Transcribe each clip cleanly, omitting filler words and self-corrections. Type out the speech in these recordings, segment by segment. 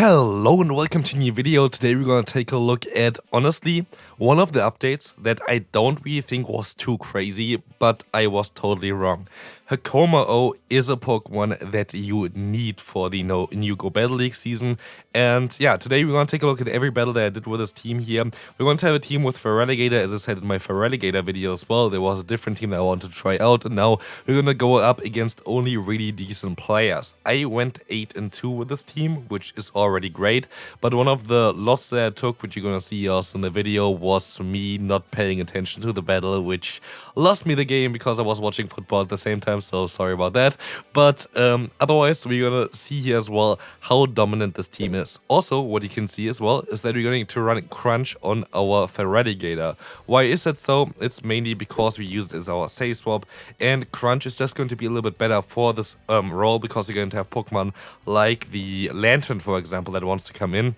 Hello and welcome to a new video. Today we're gonna take a look at, honestly, one of the updates that I don't really think was too crazy, but I was totally wrong. Hakamo-O is a Pokemon that you need for the new Go Battle League season. And yeah, today we're gonna take a look at every battle that I did with this team here. We're going to have a team with Feraligatr, as I said in my Feraligatr video as well. There was a different team that I wanted to try out, and now we're gonna go up against only really decent players. I went 8-2 with this team, which is already great, but one of the losses that I took, which you're gonna see also in the video, was me not paying attention to the battle, which lost me the game because I was watching football at the same time, so sorry about that. But otherwise, we're gonna see here as well how dominant this team is. Also, what you can see as well is that we're going to run Crunch on our Feraligatr. Why is that so? It's mainly because we used it as our say swap, and Crunch is just going to be a little bit better for this role, because you're going to have Pokemon like the Lantern, for example, that wants to come in.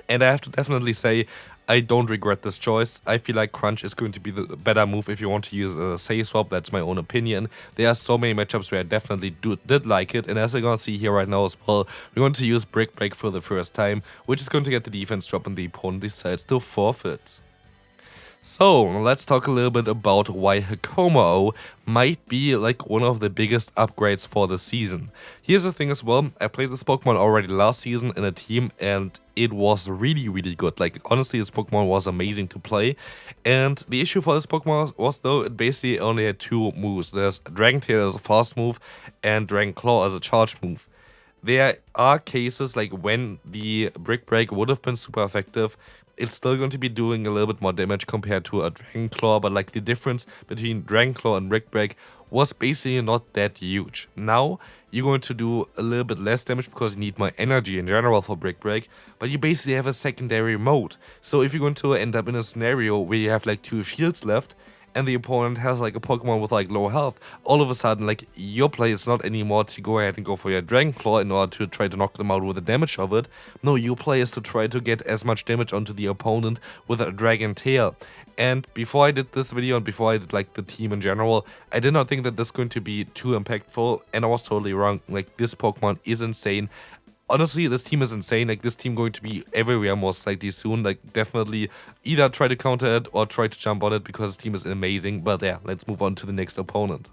And I have to definitely say, I don't regret this choice. I feel like Crunch is going to be the better move if you want to use a say swap. That's my own opinion. There are so many matchups where I definitely did like it, and as we're gonna see here right now as well, we're going to use Brick Break for the first time, which is going to get the defense drop and the opponent decides to forfeit. So, let's talk a little bit about why Hakamo-O might be like one of the biggest upgrades for the season. Here's the thing as well, I played this Pokemon already last season in a team, and it was really good. Like, honestly, this Pokemon was amazing to play. And the issue for this Pokemon was, though, it basically only had two moves. There's Dragon Tail as a fast move and Dragon Claw as a charge move. There are cases like when the Brick Break would have been super effective, it's still going to be doing a little bit more damage compared to a Dragon Claw, but like the difference between Dragon Claw and Brick Break was basically not that huge. Now, you're going to do a little bit less damage because you need more energy in general for Brick Break, but you basically have a secondary mode. So if you're going to end up in a scenario where you have like 2 shields left, and the opponent has like a Pokemon with like low health, all of a sudden like your play is not anymore to go ahead and go for your Dragon Claw in order to try to knock them out with the damage of it. No, your play is to try to get as much damage onto the opponent with a Dragon Tail. And before I did this video and before I did like the team in general, I did not think that this is going to be too impactful, and I was totally wrong. Like, this Pokemon is insane. Honestly, this team is insane. Like, this team going to be everywhere most likely soon. Like, definitely either try to counter it or try to jump on it, because this team is amazing. But yeah, let's move on to the next opponent.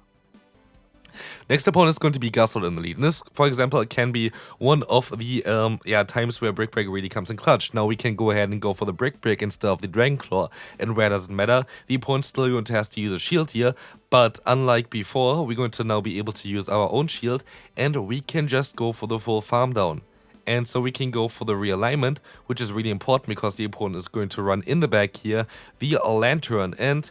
Next opponent is going to be Haxorus in the lead. And this, for example, can be one of the times where Brick Break really comes in clutch. Now we can go ahead and go for the Brick Break instead of the Dragon Claw, and where doesn't matter, the opponent's still going to have to use a shield here, but unlike before, we're going to now be able to use our own shield, and we can just go for the full farm down. And so we can go for the realignment, which is really important because the opponent is going to run in the back here the Lantern. And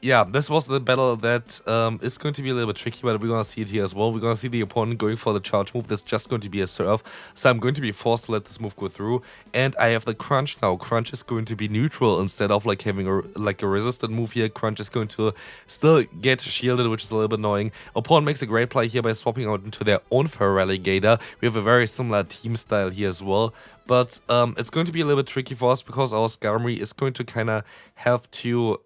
yeah, this was the battle that is going to be a little bit tricky, but we're going to see it here as well. We're going to see the opponent going for the charge move. That's just going to be a serve, so I'm going to be forced to let this move go through. And I have the Crunch now. Crunch is going to be neutral instead of like having a resistant move here. Crunch is going to still get shielded, which is a little bit annoying. Opponent makes a great play here by swapping out into their own Feraligatr. We have a very similar team style here as well. But it's going to be a little bit tricky for us because our Azumarill is going to kind of have to,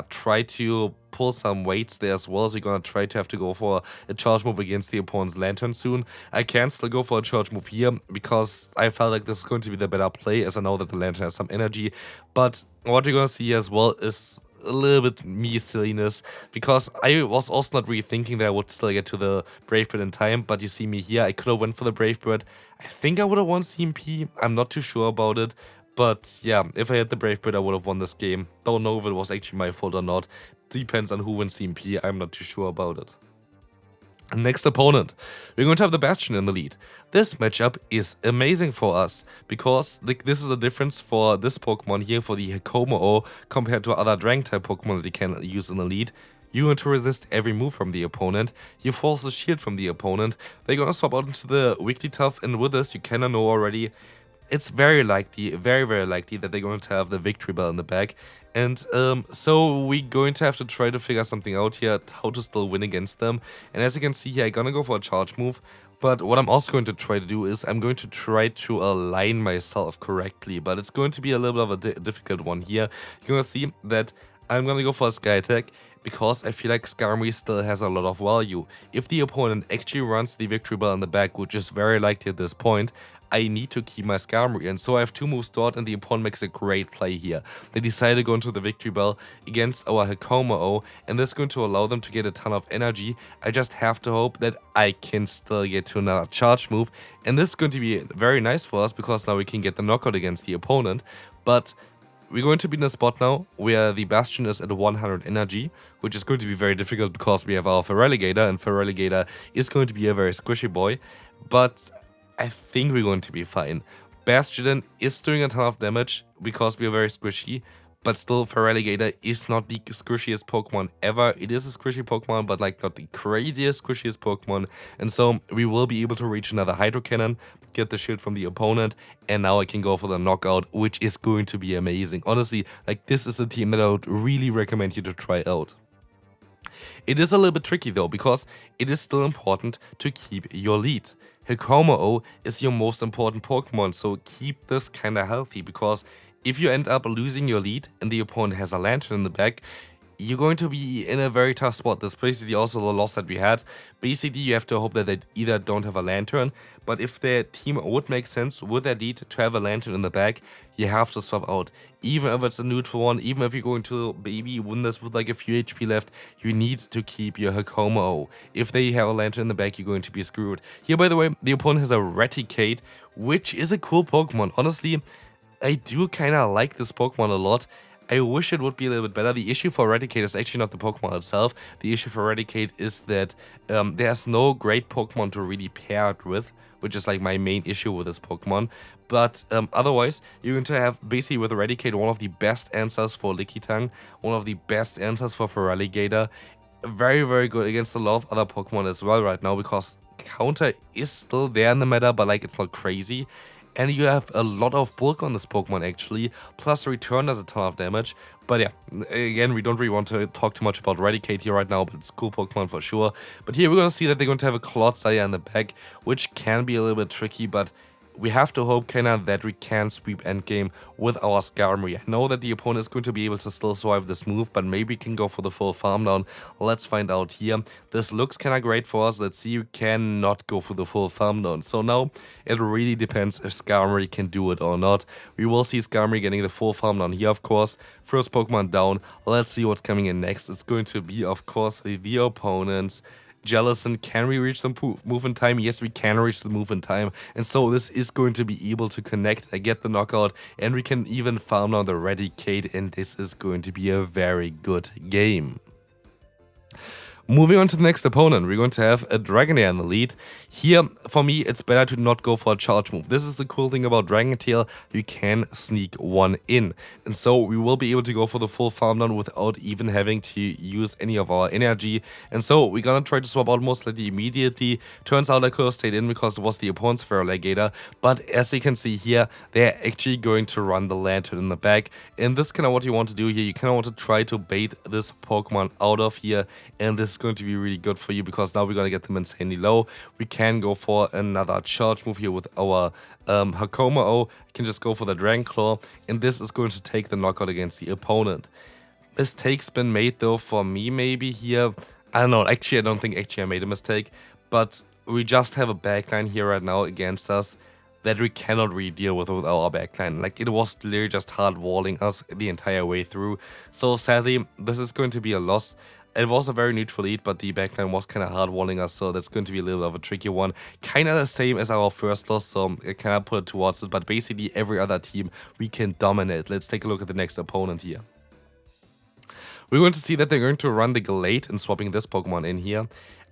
try to pull some weights there as well. So you're going to try to have to go for a charge move against the opponent's Lantern soon. I can still go for a charge move here because I felt like this is going to be the better play, as I know that the Lantern has some energy. But what you're going to see as well is a little bit me silliness, because I was also not really thinking that I would still get to the Brave Bird in time, but you see me here, I could have went for the Brave Bird. I think I would have won CMP, I'm not too sure about it, but yeah, if I had the Brave Bird I would have won this game. Don't know if it was actually my fault or not, depends on who wins CMP, I'm not too sure about it. Next opponent, we're going to have the Bastiodon in the lead. This matchup is amazing for us, because this is a difference for this Pokemon here, for the Hakamo-O, compared to other Dragon-type Pokemon that you can use in the lead. You're going to resist every move from the opponent, you force the shield from the opponent, they're going to swap out into the Wigglytuff, and with this you cannot know already, it's very likely that they're going to have the Victory Bell in the back. And so we're going to have to try to figure something out here, how to still win against them. And as you can see here, I'm gonna go for a charge move. But what I'm also going to try to do is I'm going to try to align myself correctly. But it's going to be a little bit of a difficult one here. You're going to see that I'm going to go for a Sky Attack, because I feel like Azumarill still has a lot of value. If the opponent actually runs the Victory Bell in the back, which is very likely at this point, I need to keep my Skarmory. And so I have 2 moves stored, and the opponent makes a great play here. They decided to go into the Victory Bell against our Hakamo-O, and this is going to allow them to get a ton of energy. I just have to hope that I can still get to another charge move, and this is going to be very nice for us because now we can get the knockout against the opponent. But we're going to be in a spot now where the Bastion is at 100 energy, which is going to be very difficult because we have our Feraligatr, and Feraligatr is going to be a very squishy boy, but I think we're going to be fine. Bastiodon is doing a ton of damage because we are very squishy, but still Feraligatr is not the squishiest Pokemon ever. It is a squishy Pokemon, but like not the craziest squishiest Pokemon, and so we will be able to reach another Hydro Cannon, get the shield from the opponent, and now I can go for the knockout, which is going to be amazing. Honestly, like this is a team that I would really recommend you to try out. It is a little bit tricky though, because it is still important to keep your lead. Hakamo-O is your most important Pokemon, so keep this kinda healthy, because if you end up losing your lead and the opponent has a Lantern in the back, you're going to be in a very tough spot. That's basically also the loss that we had. Basically, you have to hope that they either don't have a Lantern, but if their team would make sense with their lead to have a Lantern in the back, you have to swap out. Even if it's a neutral one, even if you're going to maybe win this with like a few HP left, you need to keep your Hakamo-O. If they have a Lantern in the back, you're going to be screwed. Here, by the way, the opponent has a Raticate, which is a cool Pokemon. Honestly, I do kind of like this Pokemon a lot. I wish it would be a little bit better. The issue for Raticate is actually not the Pokemon itself. The issue for Raticate is that there's no great Pokemon to really pair it with, which is like my main issue with this Pokemon. But otherwise, you're going to have basically with Raticate one of the best answers for Lickitung, one of the best answers for Feraligatr. Very, very good against a lot of other Pokemon as well right now, because counter is still there in the meta, but like it's not crazy. And you have a lot of bulk on this Pokemon actually, plus return does a ton of damage. But yeah, again, we don't really want to talk too much about Raticate here right now, but it's a cool Pokemon for sure. But here we're going to see that they're going to have a Clodsire in the back, which can be a little bit tricky, but we have to hope kinda that we can sweep endgame with our Skarmory. I know that the opponent is going to be able to still survive this move, but maybe we can go for the full farm down. Let's find out here. This looks kinda great for us. Let's see, we cannot go for the full farm down. So now it really depends if Skarmory can do it or not. We will see Skarmory getting the full farm down here, of course. First Pokemon down. Let's see what's coming in next. It's going to be, of course, the opponent's Jellicent. Can we reach the move in time? Yes, we can reach the move in time. And so this is going to be able to connect and get the knockout. And we can even farm down the Raticate. And this is going to be a very good game. Moving on to the next opponent, we're going to have a Dragonair in the lead. Here, for me, it's better to not go for a charge move. This is the cool thing about Dragon Tail, you can sneak one in. And so we will be able to go for the full farm down without even having to use any of our energy. And so we're gonna try to swap out most likely immediately. Turns out I could have stayed in because it was the opponent's Feraligatr. But as you can see here, they're actually going to run the Lantern in the back. And this is kind of what you want to do here. You kind of want to try to bait this Pokemon out of here. And this is going to be really good for you because now we're going to get them insanely low. We can go for another charge move here with our Hakamo-O. You can just go for the Dragon Claw, and this is going to take the knockout against the opponent. Mistake's been made though for me maybe here. I don't know, actually I don't think I made a mistake, but we just have a backline here right now against us that we cannot really deal with our backline. Like, it was literally just hard walling us the entire way through. So sadly, this is going to be a loss. It was a very neutral lead, but the backline was kind of hard walling us, so that's going to be a little bit of a tricky one. Kind of the same as our first loss, so I kind of put it towards it, but basically every other team we can dominate. Let's take a look at the next opponent here. We're going to see that they're going to run the Gallade and swapping this Pokemon in here.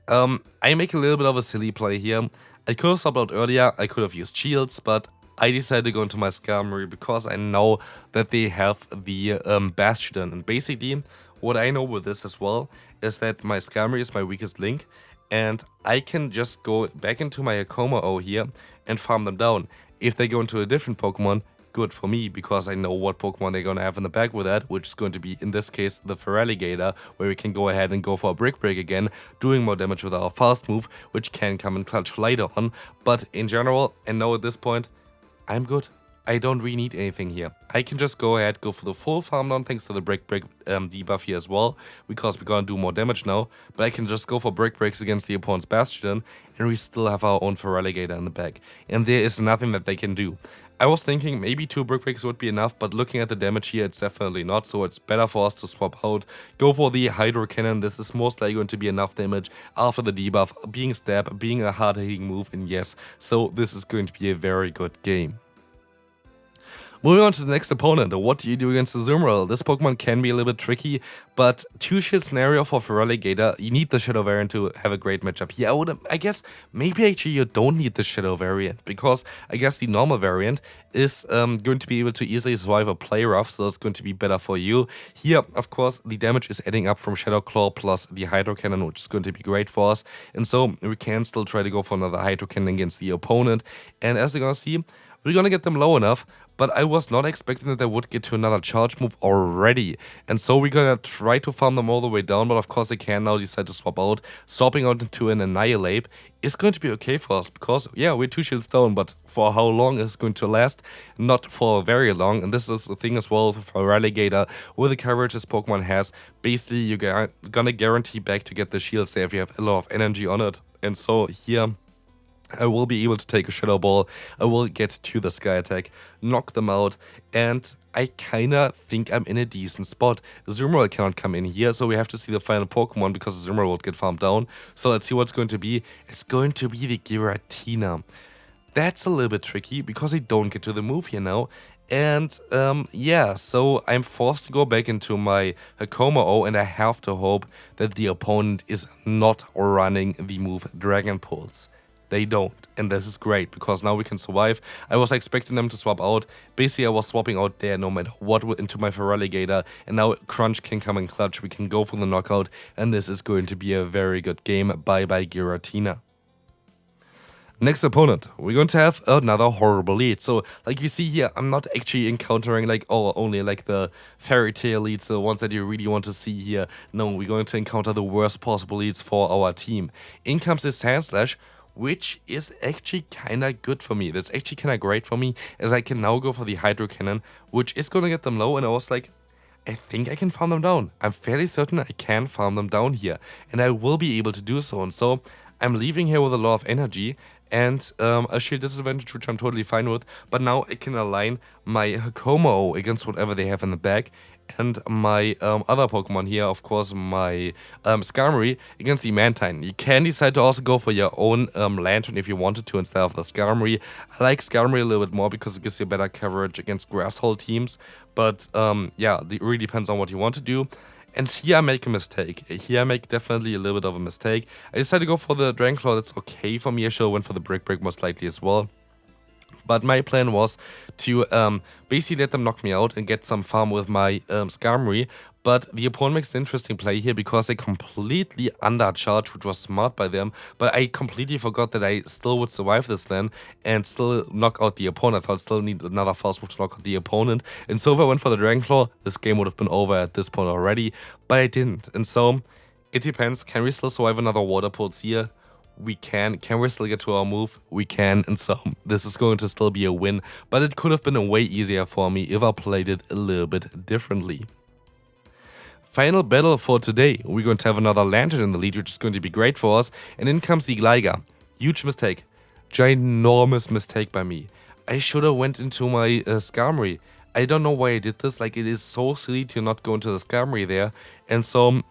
I make a little bit of a silly play here. I could have swapped out earlier, I could have used shields, but I decided to go into my Skarmory because I know that they have the Bastiodon. And basically, what I know with this as well is that my Skarmory is my weakest link, and I can just go back into my Hakamo-O here and farm them down. If they go into a different Pokemon, good for me, because I know what Pokemon they're going to have in the back with that, which is going to be, in this case, the Feraligatr, where we can go ahead and go for a Brick Break again, doing more damage with our fast move, which can come in clutch later on. But in general, I know at this point, I'm good. I don't really need anything here. I can just go ahead, go for the full farm down thanks to the Brick debuff here as well, because we're gonna do more damage now. But I can just go for Brick Breaks against the opponent's Bastiodon, and we still have our own Feraligatr in the back. And there is nothing that they can do. I was thinking maybe 2 Brick Breaks would be enough, but looking at the damage here, it's definitely not, so it's better for us to swap out, go for the Hydro Cannon. This is most likely going to be enough damage after the debuff, being stab, being a hard-hitting move, and yes, so this is going to be a very good game. Moving on to the next opponent, what do you do against Azumarill? This Pokemon can be a little bit tricky, but 2-shield scenario for Feraligatr, you need the Shadow variant to have a great matchup here. I guess maybe actually you don't need the Shadow variant, because I guess the normal variant is going to be able to easily survive a play rough, so it's going to be better for you. Here, of course, the damage is adding up from Shadow Claw plus the Hydro Cannon, which is going to be great for us, and so we can still try to go for another Hydro Cannon against the opponent, and as you're gonna see, we're gonna get them low enough, but I was not expecting that they would get to another charge move already. And so we're gonna try to farm them all the way down, but of course they can now decide to swap out. Swapping out into an Annihilate is going to be okay for us, because yeah, we're 2 shields down, but for how long is going to last? Not for very long, and this is the thing as well for Feraligatr. With the coverage this Pokemon has, basically you're gonna guarantee back to get the shields there if you have a lot of energy on it. And so here, I will be able to take a Shadow Ball, I will get to the Sky Attack, knock them out, and I kinda think I'm in a decent spot. Azumarill cannot come in here, so we have to see the final Pokemon because Azumarill will get farmed down. So let's see what's going to be. It's going to be the Giratina. That's a little bit tricky because I don't get to the move here now. And yeah, so I'm forced to go back into my Hakamo-O, and I have to hope that the opponent is not running the move Dragon Pulse. They don't, and this is great because now we can survive. I was expecting them to swap out. Basically, I was swapping out there no matter what into my Feraligatr, and now Crunch can come in clutch. We can go for the knockout, and this is going to be a very good game. Bye-bye, Giratina. Next opponent, we're going to have another horrible lead. So, like you see here, I'm not actually encountering like only like the fairy tale leads, the ones that you really want to see here. No, we're going to encounter the worst possible leads for our team. In comes this Sandslash, which is actually kinda good for me. That's actually kinda great for me, as I can now go for the Hydro Cannon, which is gonna get them low, and I was like, I think I can farm them down. I'm fairly certain I can farm them down here, and I will be able to do so. And so I'm leaving here with a lot of energy and a shield disadvantage, which I'm totally fine with, but now I can align my Hakamo-O against whatever they have in the back, and my other Pokemon here, of course, my Skarmory against the Mantine. You can decide to also go for your own Lantern if you wanted to instead of the Skarmory. I like Skarmory a little bit more because it gives you better coverage against Grass Hole teams, but yeah, it really depends on what you want to do. And here I make a mistake. Here I make definitely a little bit of a mistake. I decided to go for the Dragon Claw. That's okay for me. I should have went for the Brick Break most likely as well. But my plan was to basically let them knock me out and get some farm with my Skarmory. But the opponent makes an interesting play here because they completely undercharge, which was smart by them. But I completely forgot that I still would survive this then and still knock out the opponent. I thought I still need another fast move to knock out the opponent. And so if I went for the Dragon Claw, this game would have been over at this point already. But I didn't. And so it depends. Can we still survive another Water Pulse here? We can. Can we still get to our move? We can, and so this is going to still be a win, but it could have been a way easier for me if I played it a little bit differently. Final battle for today. We're going to have another Lantern in the lead, which is going to be great for us, and in comes the Gligar. Huge mistake. Ginormous mistake by me. I should have went into my Skarmory. I don't know why I did this, like it is so silly to not go into the Skarmory there, and so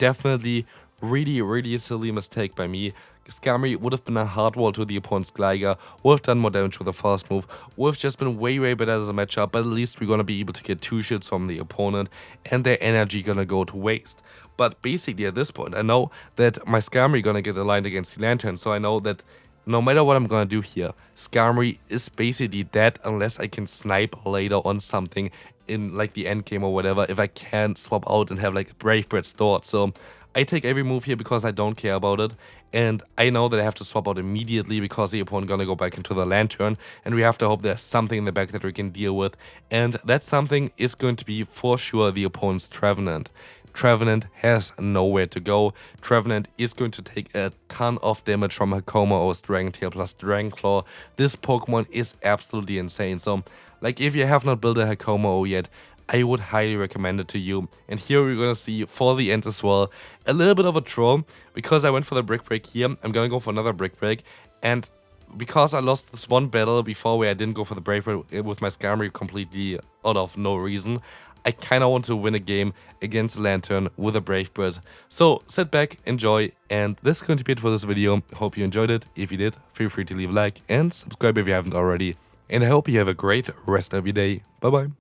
definitely really a silly mistake by me. Skarmory would have been a hard wall to the opponent's Gligar, would have done more damage with a fast move, would have just been way better as a matchup, but at least we're gonna be able to get 2 shields from the opponent and their energy gonna go to waste. But basically at this point I know that my Skarmory gonna get aligned against the Lantern, so I know that no matter what I'm gonna do here, Skarmory is basically dead unless I can snipe later on something in like the end game or whatever, if I can swap out and have like a Brave Bird stored. So I take every move here because I don't care about it, and I know that I have to swap out immediately because the opponent gonna go back into the Lantern, and we have to hope there's something in the back that we can deal with, and that something is going to be for sure the opponent's Trevenant. Trevenant has nowhere to go. Trevenant is going to take a ton of damage from Hakamo-O's Dragon Tail plus Dragon Claw. This Pokemon is absolutely insane. So, like, if you have not built a Hakamo-O yet, I would highly recommend it to you. And here we're gonna see, for the end as well, a little bit of a troll, because I went for the Brick Break here. I'm gonna go for another Brick Break, and because I lost this one battle before where I didn't go for the Brick Break with my Skarmory completely out of no reason, I kinda want to win a game against Lantern with a Brave Bird. So sit back, enjoy, and that's going to be it for this video. Hope you enjoyed it. If you did, feel free to leave a like and subscribe if you haven't already. And I hope you have a great rest of your day. Bye bye.